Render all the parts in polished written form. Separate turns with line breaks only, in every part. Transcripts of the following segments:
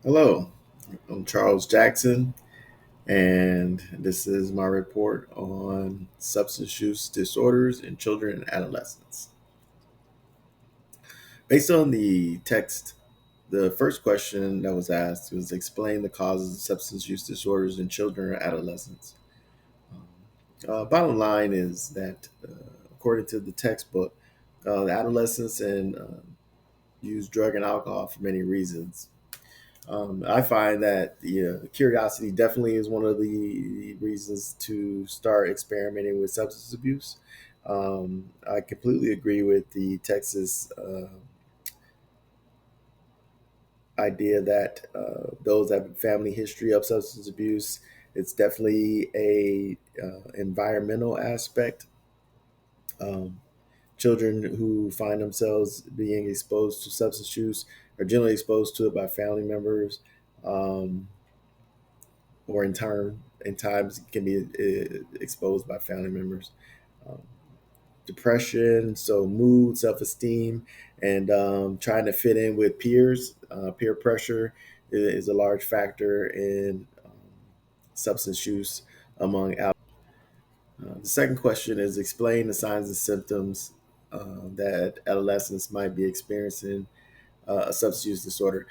Hello, I'm Charles Jackson, and this is my report on substance use disorders in children and adolescents. Based on the text, the first question that was asked was explain the causes of substance use disorders in children or adolescents. Bottom line is that, according to the textbook, adolescents and use drug and alcohol for many reasons. I find that curiosity definitely is one of the reasons to start experimenting with substance abuse. I completely agree with the Texas idea that those that have family history of substance abuse, it's definitely a environmental aspect. Um, Children who find themselves being exposed to substance use are generally exposed to it by family members. Um, or in times can be exposed by family members. Um, Depression, so mood, self-esteem, and trying to fit in with peers. Peer pressure is a large factor in substance use among adults. The second question is explain the signs and symptoms that adolescents might be experiencing a substance use disorder.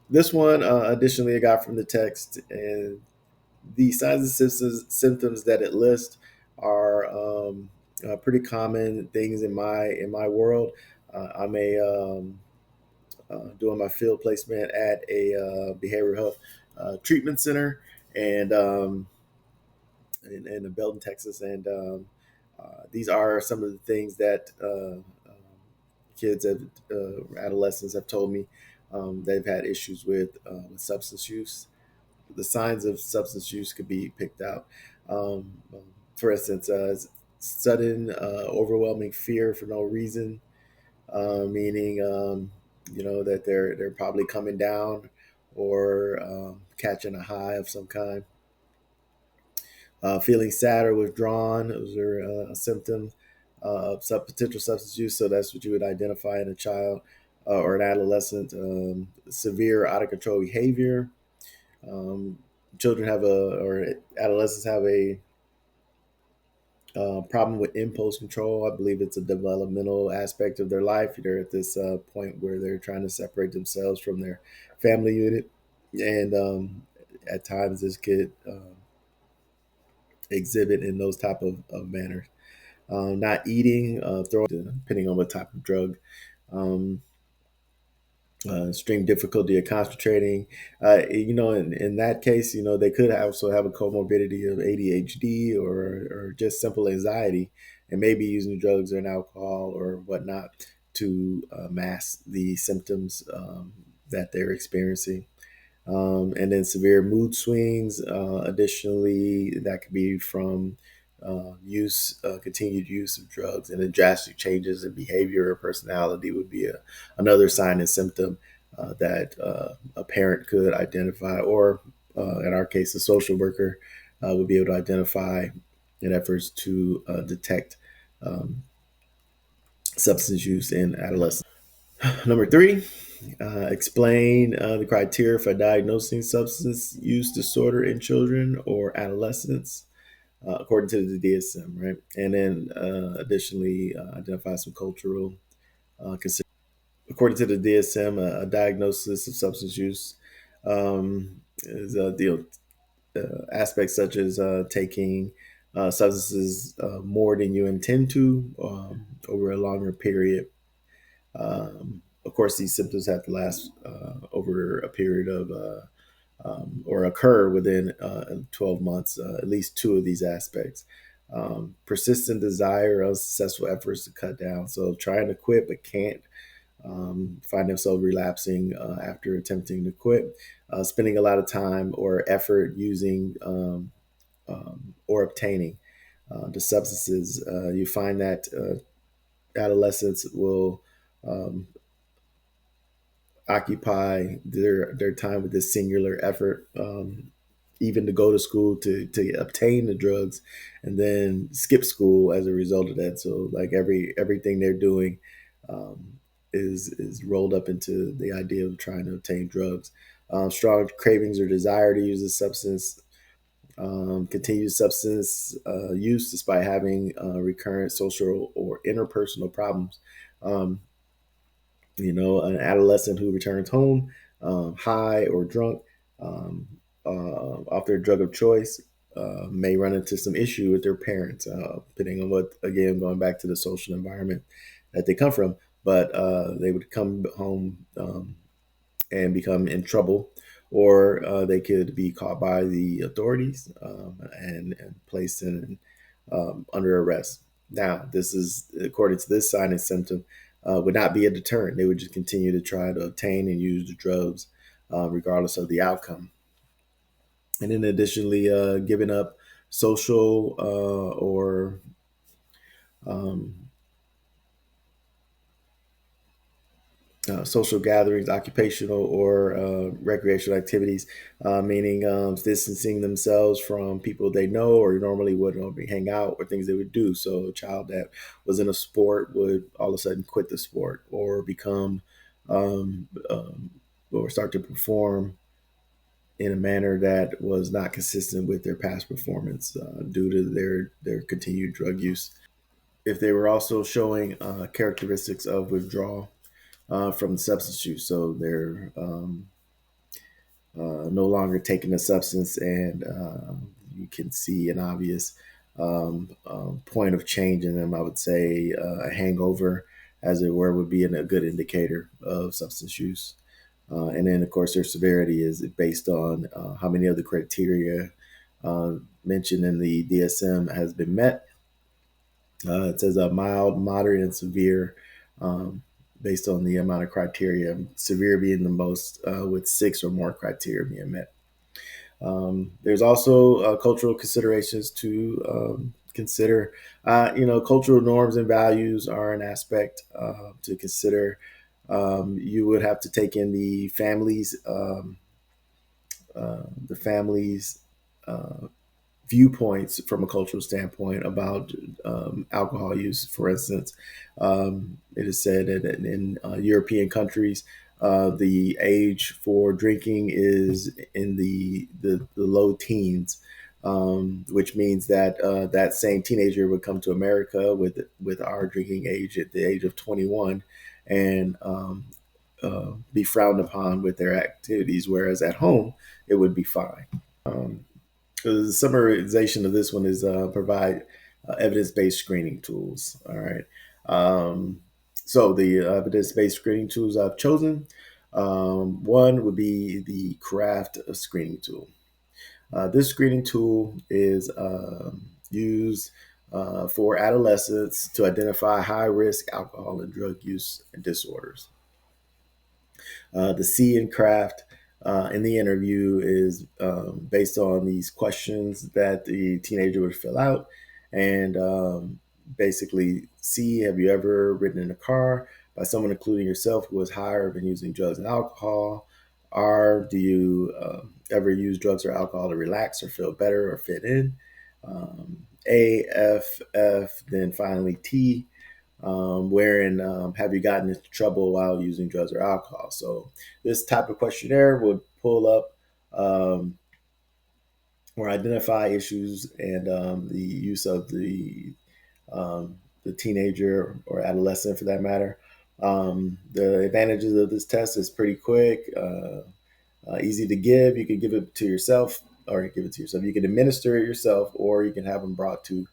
This one, additionally, I got from the text, and the signs and symptoms that it lists are pretty common things in my world. I'm a doing my field placement at a behavioral health treatment center, and in Belton, Texas, and these are some of the things that kids have, adolescents have told me they've had issues with substance use. The signs of substance use could be picked out. For instance, sudden, overwhelming fear for no reason, meaning that they're probably coming down or catching a high of some kind. Feeling sad or withdrawn, those are a symptom of potential substance use. So that's what you would identify in a child or an adolescent. Severe out of control behavior. Um, Children have or adolescents have a problem with impulse control. I believe it's a developmental aspect of their life. They're at this point where they're trying to separate themselves from their family unit, and at times this could exhibit in those type of manners. Not eating, throwing, depending on what type of drug. Um, Extreme difficulty of concentrating. In that case, they could also have a comorbidity of ADHD or just simple anxiety, and maybe using drugs or an alcohol or whatnot to mask the symptoms that they're experiencing. And then severe mood swings. Additionally, that could be from continued use of drugs, and then drastic changes in behavior or personality would be another sign and symptom that a parent could identify, or in our case, a social worker would be able to identify in efforts to detect um, substance use in adolescents. Number three, explain the criteria for diagnosing substance use disorder in children or adolescents, according to the DSM, right? And then additionally, identify some cultural considerations. According to the DSM, a diagnosis of substance use is aspects such as taking substances more than you intend to over a longer period. Of course, these symptoms have to last over a period of or occur within 12 months, at least two of these aspects. Persistent desire or successful efforts to cut down. So trying to quit but can't, find themselves relapsing after attempting to quit. Spending a lot of time or effort using or obtaining the substances. You find that adolescents will um, occupy their time with this singular effort, even to go to school to obtain the drugs, and then skip school as a result of that. So like everything they're doing, um, is rolled up into the idea of trying to obtain drugs. Strong cravings or desire to use a substance, continued substance use despite having recurrent social or interpersonal problems. Um, an adolescent who returns home high or drunk off their drug of choice may run into some issue with their parents, depending on what, again, going back to the social environment that they come from. But they would come home and become in trouble, or they could be caught by the authorities and placed in under arrest. Now, this is according to this sign and symptom. Would not be a deterrent. They would just continue to try to obtain and use the drugs, regardless of the outcome. And then, additionally, giving up social or um, social gatherings, occupational or recreational activities, meaning distancing themselves from people they know or normally would normally hang out, or things they would do. So a child that was in a sport would all of a sudden quit the sport or become um, um, or start to perform in a manner that was not consistent with their past performance due to their continued drug use. If they were also showing characteristics of withdrawal from substance use. So they're no longer taking the substance, and you can see an obvious point of change in them. I would say a hangover, as it were, would be a good indicator of substance use. And then, of course, their severity is based on how many of the criteria mentioned in the DSM has been met. It says a mild, moderate, and severe, based on the amount of criteria. Severe being the most, with six or more criteria being met. There's also cultural considerations to consider. Cultural norms and values are an aspect to consider. You would have to take in the families' viewpoints from a cultural standpoint about alcohol use. For instance, it is said that in European countries, the age for drinking is in the low teens, which means that that same teenager would come to America with our drinking age at the age of 21 and be frowned upon with their activities, whereas at home it would be fine. The summarization of this one is provide evidence-based screening tools. All right. So the evidence-based screening tools I've chosen, one would be the craft screening tool. This screening tool is used for adolescents to identify high-risk alcohol and drug use and disorders. The C in craft in the interview is based on these questions that the teenager would fill out. And basically, C, have you ever ridden in a car by someone, including yourself, who was high or been using drugs and alcohol? R, do you ever use drugs or alcohol to relax or feel better or fit in? A, F, F, then finally T, wherein have you gotten into trouble while using drugs or alcohol? So this type of questionnaire would pull up or identify issues and the use of the teenager or adolescent, for that matter. The advantages of this test is pretty quick, easy to give. You can give it to yourself, or give it to yourself. You can administer it yourself, or you can have them brought to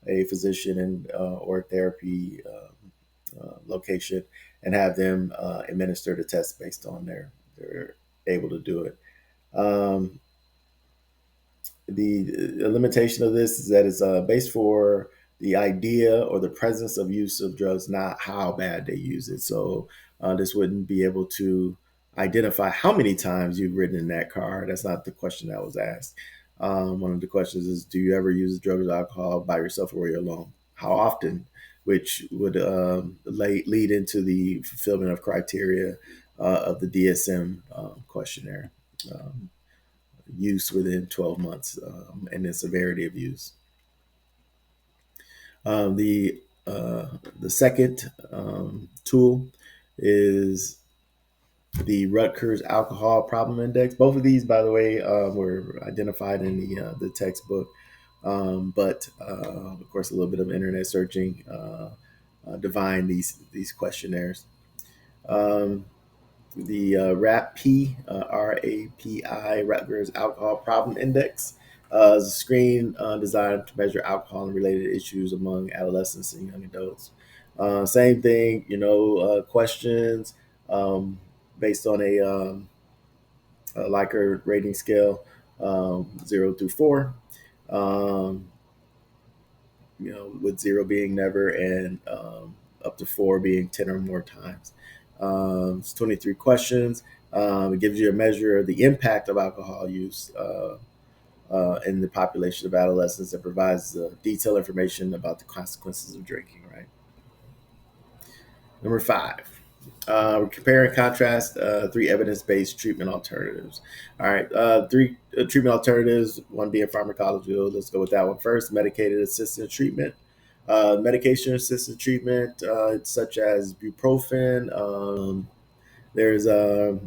a physician and or therapy location and have them administer the test based on they're able to do it. Um, the limitation of this is that it's based for the idea or the presence of use of drugs, not how bad they use it. So this wouldn't be able to identify how many times you've ridden in that car. That's not the question that was asked. One of the questions is, do you ever use drugs or alcohol by yourself or you're alone? How often? Which would lead into the fulfillment of criteria of the DSM questionnaire. Use within 12 months, and the severity of use. Um, the the second tool is the Rutgers Alcohol Problem Index. Both of these, by the way, were identified in the textbook, but of course, a little bit of internet searching divined these questionnaires. Um, the RAPI, Rutgers Alcohol Problem Index, is a screen designed to measure alcohol and related issues among adolescents and young adults. Same thing, questions um, based on a Likert rating scale, 0 through 4. Um, with 0 being never and up to 4 being 10 or more times. It's 23 questions. It gives you a measure of the impact of alcohol use in the population of adolescents and provides detailed information about the consequences of drinking, right? Number 5, compare and contrast 3 evidence-based treatment alternatives. All right, 3 treatment alternatives, one being pharmacology. Let's go with that one first. Medicated assisted treatment. Medication assisted treatment, such as buprofen. There's a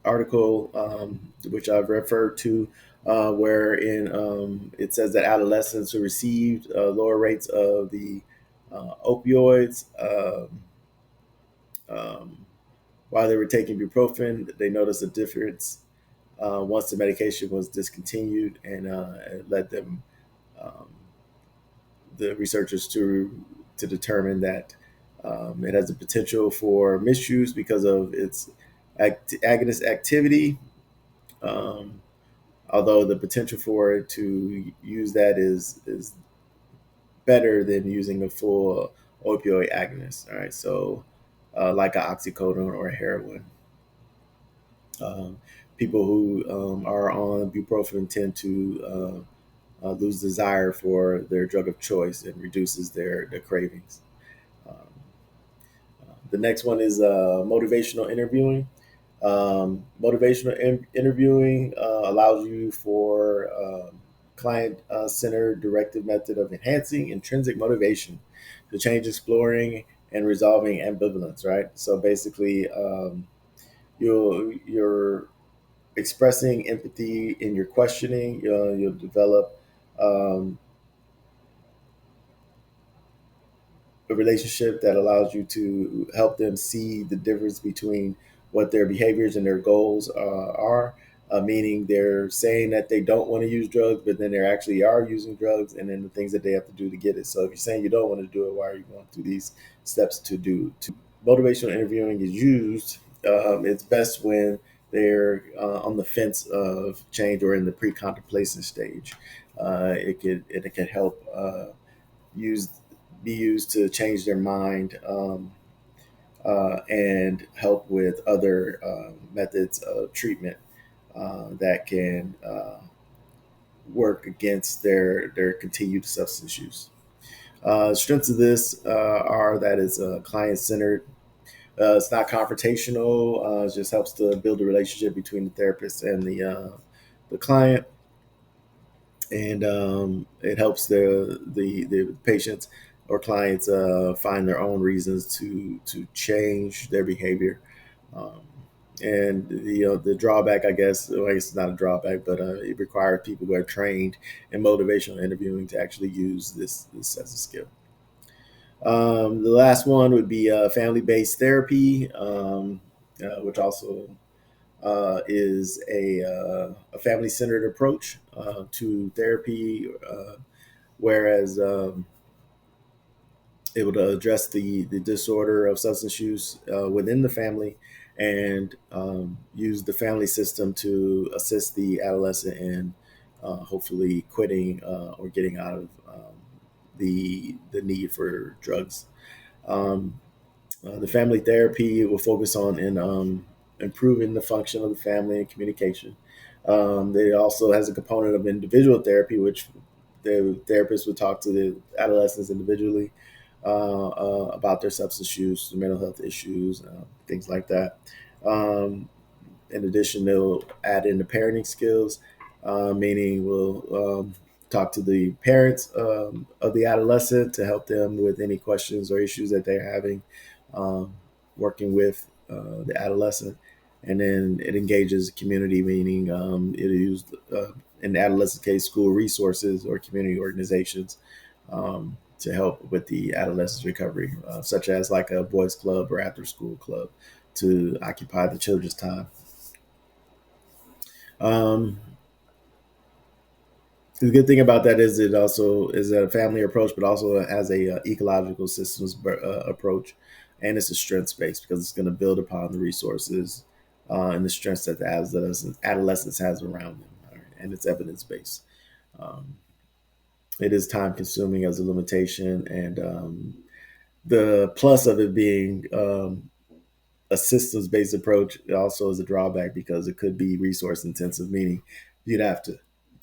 article which I've referred to, wherein it says that adolescents who received lower rates of the opioids um, while they were taking buprofen, they noticed a difference once the medication was discontinued, and it led them, um, the researchers, to determine that it has the potential for misuse because of its agonist activity. Um, Although the potential for it to use that is better than using a full opioid agonist. All right, so like a oxycodone or a heroin. Um, People who are on buprofen tend to lose desire for their drug of choice and reduces their cravings. Um, the next one is motivational interviewing. Interviewing allows you for client centered directive method of enhancing intrinsic motivation to change, exploring, and resolving ambivalence. Right. So basically, you're expressing empathy in your questioning. You'll develop um, a relationship that allows you to help them see the difference between what their behaviors and their goals are. Meaning they're saying that they don't want to use drugs, but then they actually are using drugs, and then the things that they have to do to get it. So if you're saying you don't want to do it, why are you going through these steps to do? Motivational interviewing is used. It's best when they're on the fence of change or in the pre-contemplation stage. It can help use be used to change their mind, and help with other methods of treatment that can work against their continued substance use. Strengths of this are that it's client centered. It's not confrontational. It just helps to build a relationship between the therapist and the client, and it helps the patients or clients find their own reasons to change their behavior. Um, and the drawback, I guess, well, I guess it's not a drawback, but it requires people who are trained in motivational interviewing to actually use this as a skill. The last one would be family based therapy, which also is a family centered approach to therapy, whereas able to address the disorder of substance use within the family, and use the family system to assist the adolescent in hopefully quitting or getting out of the need for drugs. Um, the family therapy will focus on improving the function of the family and communication. It also has a component of individual therapy, which the therapist would talk to the adolescents individually about their substance use, mental health issues, things like that. Um, in addition, they'll add in the parenting skills, meaning we'll talk to the parents of the adolescent to help them with any questions or issues that they're having. um, working with the adolescent. And then it engages community, meaning it used, in the adolescent case, school resources or community organizations to help with the adolescent's recovery, such as like a boys club or after school club to occupy the children's time. Um, the good thing about that is it also is a family approach, but also has a ecological systems approach, and it's a strengths based because it's going to build upon the resources and the strengths that the adolescence has around them, right? And it's evidence based. Um, it is time consuming as a limitation, and the plus of it being a systems based approach also is a drawback because it could be resource intensive, meaning you'd have to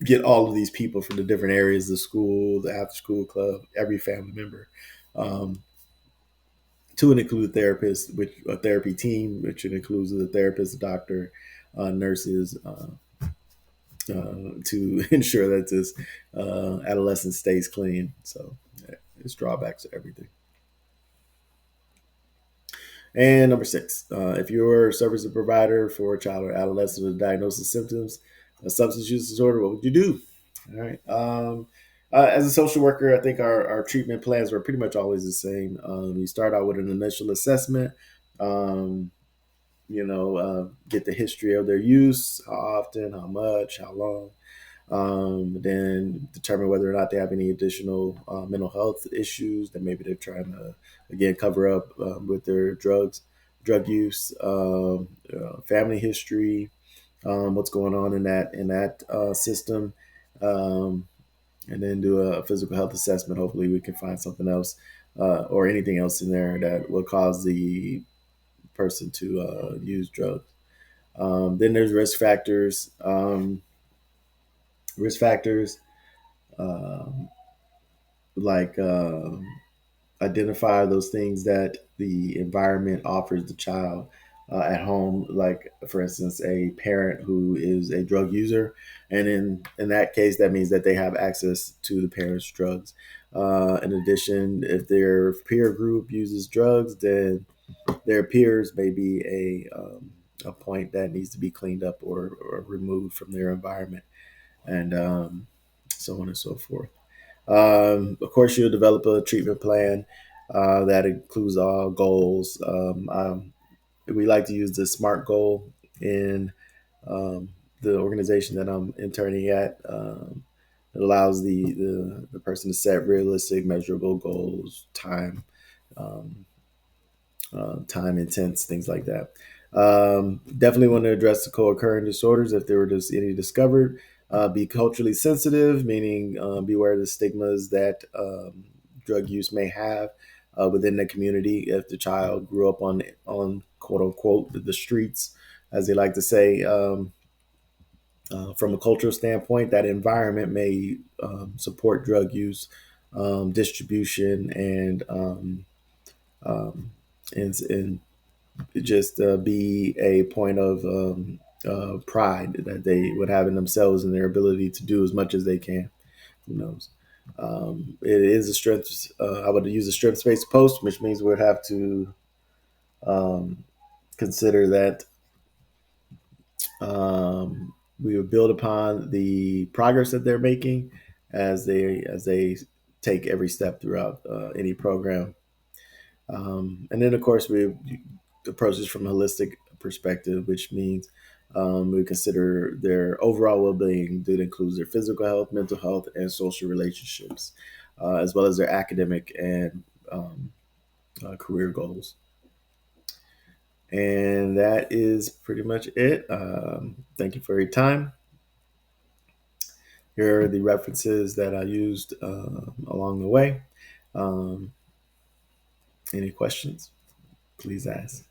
get all of these people from the different areas, the school, the after school club, every family member, um, to include therapists, which a therapy team, which includes the therapist, the doctor, nurses, to ensure that this adolescent stays clean. So yeah, it's drawbacks to everything. And number six, if you're a service provider for a child or adolescent with diagnosis symptoms of substance use disorder, what would you do? All right. As a social worker, I think our treatment plans were pretty much always the same. You start out with an initial assessment, um, get the history of their use, how often, how much, how long. Then determine whether or not they have any additional mental health issues that maybe they're trying to again cover up with their drug use, family history, what's going on in that system, um, and then do a physical health assessment. Hopefully, we can find something else or anything else in there that will cause the person to use drugs. Then there's risk factors. Risk factors um, like identify those things that the environment offers the child at home, like for instance a parent who is a drug user, and in that case that means that they have access to the parent's drugs. In addition, if their peer group uses drugs, then their peers may be a point that needs to be cleaned up or removed from their environment, and so on and so forth. Of course, you'll develop a treatment plan that includes all goals. We like to use the SMART goal in um, the organization that I'm interning at. It allows the person to set realistic, measurable goals, um, time intense, things like that. Definitely want to address the co-occurring disorders if there were just any discovered. Be culturally sensitive, meaning be aware of the stigmas that drug use may have within the community. If the child grew up on quote unquote the streets, as they like to say, from a cultural standpoint, that environment may support drug use, distribution, um, and just be a point of pride that they would have in themselves and their ability to do as much as they can. Who knows? It is a strength. I would use a strengths based approach, which means we would have to um, consider that we would build upon the progress that they're making as they take every step throughout any program. And then, of course, we approach this from a holistic perspective, which means we consider their overall well-being. That includes their physical health, mental health, and social relationships, as well as their academic and career goals. And that is pretty much it. Thank you for your time. Here are the references that I used along the way. Um, any questions? Please ask.